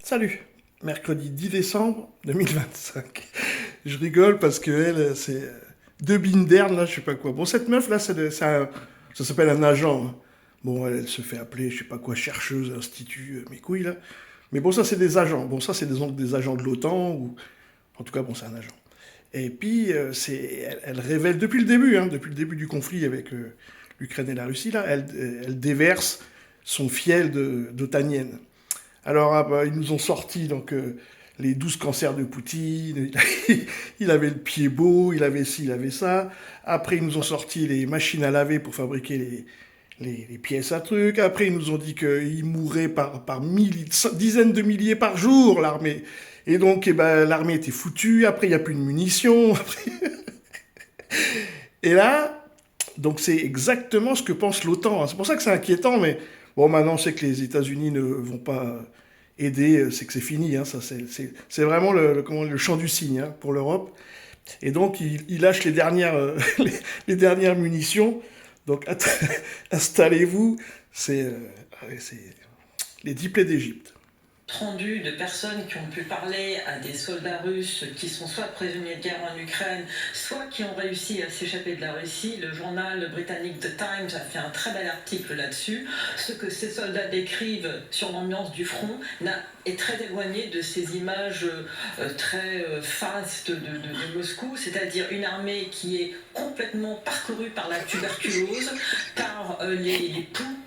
Salut, mercredi 10 décembre 2025. Je rigole parce que elle, c'est de Bindern, là, je sais pas quoi. Bon, cette meuf, là, ça s'appelle un agent, hein. Bon, elle se fait appeler, je sais pas quoi, chercheuse, institut, mes couilles, là. Mais bon, ça, c'est des agents. Bon, ça, c'est des agents de l'OTAN, ou en tout cas, bon, c'est un agent. Et puis, elle révèle, depuis le début, hein, depuis le début du conflit avec l'Ukraine et la Russie, là, elle déverse son fiel d'otanienne. Alors, ah bah, ils nous ont sorti donc les 12 cancers de Poutine. Il avait le pied beau, il avait ci, il avait ça. Après, ils nous ont sorti les machines à laver pour fabriquer les pièces à trucs. Après, ils nous ont dit qu'ils mouraient par dizaines de milliers par jour, l'armée. Et donc, eh ben, l'armée était foutue. Après, il n'y a plus de munitions. Et là, donc c'est exactement ce que pense l'OTAN, hein. C'est pour ça que c'est inquiétant, mais bon, maintenant, c'est que les États-Unis ne vont pas aider, c'est que c'est fini, hein. Ça, c'est vraiment le chant du cygne, hein, pour l'Europe. Et donc, il lâche les dernières, les dernières munitions. Donc, installez-vous, c'est c'est les 10 plaies d'Égypte. Rendu de personnes qui ont pu parler à des soldats russes qui sont soit prisonniers de guerre en Ukraine, soit qui ont réussi à s'échapper de la Russie. Le journal britannique The Times a fait un très bel article là-dessus. Ce que ces soldats décrivent sur l'ambiance du front est très éloigné de ces images très fastes de Moscou, c'est-à-dire une armée qui est complètement parcourue par la tuberculose, par les poux,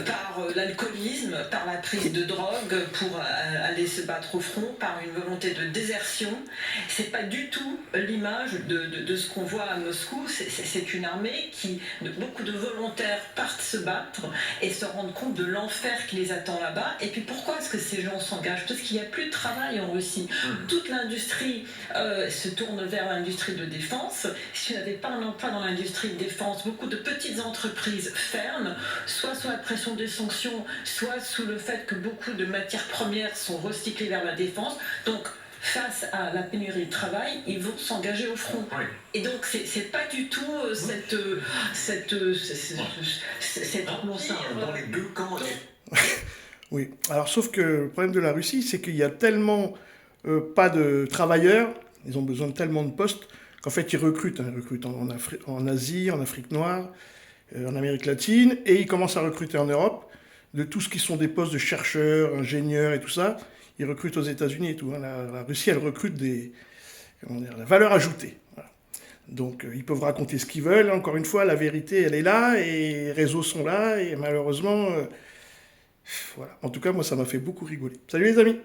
par l'alcoolisme, par la prise de drogue pour aller se battre au front, par une volonté de désertion. C'est pas du tout l'image de ce qu'on voit à Moscou. C'est une armée beaucoup de volontaires partent se battre et se rendent compte de l'enfer qui les attend là-bas. Et puis pourquoi est-ce que ces gens s'engagent? Parce qu'il n'y a plus de travail en Russie. Toute l'industrie se tourne vers l'industrie de défense. Si vous n'avez pas un emploi dans l'industrie de défense, beaucoup de petites entreprises ferment, soit sous la pression des sanctions, soit sous le fait que beaucoup de matières premières sont recyclées vers la défense. Donc, face à la pénurie de travail, ils vont s'engager au front. Oui. Et donc, c'est pas du tout cette dans les deux camps. Oui, alors sauf que le problème de la Russie, c'est qu'il y a tellement pas de travailleurs, ils ont besoin de tellement de postes, qu'en fait ils recrutent, hein. Ils recrutent en Asie, en Afrique noire, en Amérique latine, et ils commencent à recruter en Europe, de tout ce qui sont des postes de chercheurs, ingénieurs et tout ça, ils recrutent aux États-Unis et tout, hein. La Russie, elle recrute la valeur ajoutée. Voilà. Donc ils peuvent raconter ce qu'ils veulent, encore une fois, la vérité, elle est là, et les réseaux sont là, et malheureusement... voilà. En tout cas, moi, ça m'a fait beaucoup rigoler. Salut les amis!